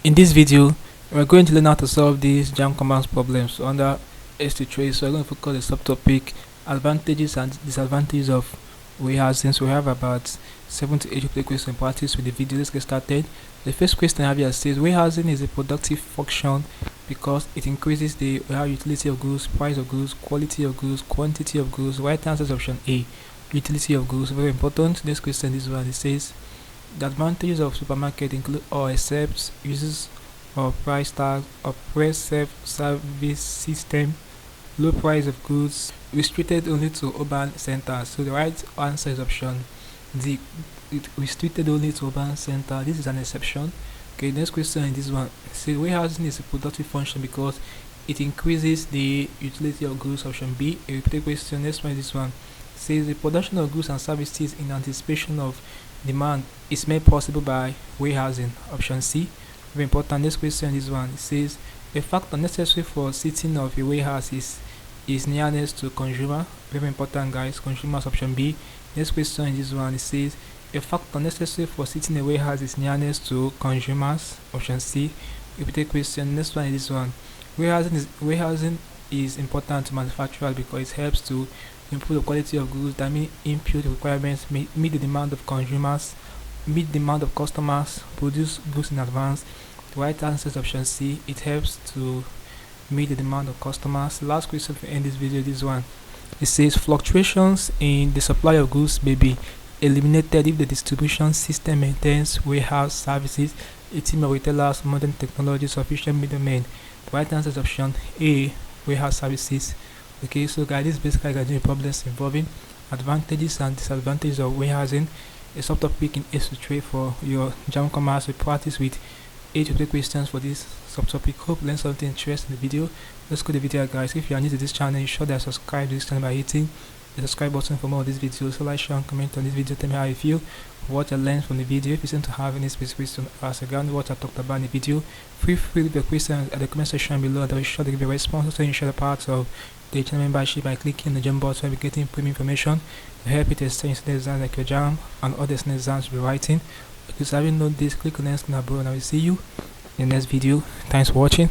In this video, we're going to learn how to solve these JAMB commands problems under S2 So we're going to focus on the subtopic advantages and disadvantages of warehousing. So we have about 7 to 8 replay questions in practice with the video. Let's get started. The first question I have here says warehousing is a productive function because it increases the warehouse utility of goods, price of goods, quality of goods, quantity of goods. Right answer is option A, utility of goods. Very important. Next question, this one, it says the advantages of supermarket include all except uses of price tag, or press self-service system, low price of goods, restricted only to urban centers. So the right answer is option D, restricted only to urban center. This is an exception. Okay, next question in this one. So warehousing is a productive function because it increases the utility of goods. Option B, a repeated question. Next one is this one. Says the production of goods and services in anticipation of demand is made possible by warehousing. Option C, very important. Next question, this one, it says a factor necessary for setting of a warehouse is nearness to consumer. Very important, guys. Consumers. Option B. Next question in this one, it says a factor necessary for setting a warehouse is nearness to consumers. Option C. Repeated question. Next one is this one. Warehousing is important to manufacturers because it helps to improve the quality of goods, that mean input requirements, meet the demand of consumers, meet the demand of customers, produce goods in advance. The right answer is option C. It helps to meet the demand of customers. Last question to end this video, this one. It says fluctuations in the supply of goods may be eliminated if the distribution system maintains warehouse services, a team of retailers, modern technology, sufficient middlemen. The right answer is option A, warehouse services. Okay, so guys, this is basically going to be problems involving advantages and disadvantages of warehousing, a subtopic in S2 for your JAMB commerce. We practice with 8 replay questions for this subtopic. Hope you learned something interesting in the video. Let's go to the video, guys. If you are new to this channel, you should subscribe to this channel by hitting the subscribe button for more of these videos. So like, share, and comment on this video. Tell me how you feel, what you learned from the video. If you seem to have any specific question as again what I talked about in the video, feel free to leave your questions at the comment section below, and I will be sure to give you a response. So you share the parts of the channel membership by clicking the JAMB button. We'll be getting premium information to help you to extend your exams like your JAMB and other exams you'll be writing. If you haven't known this, click on the next screen above, and I will see you in the next video. Thanks for watching.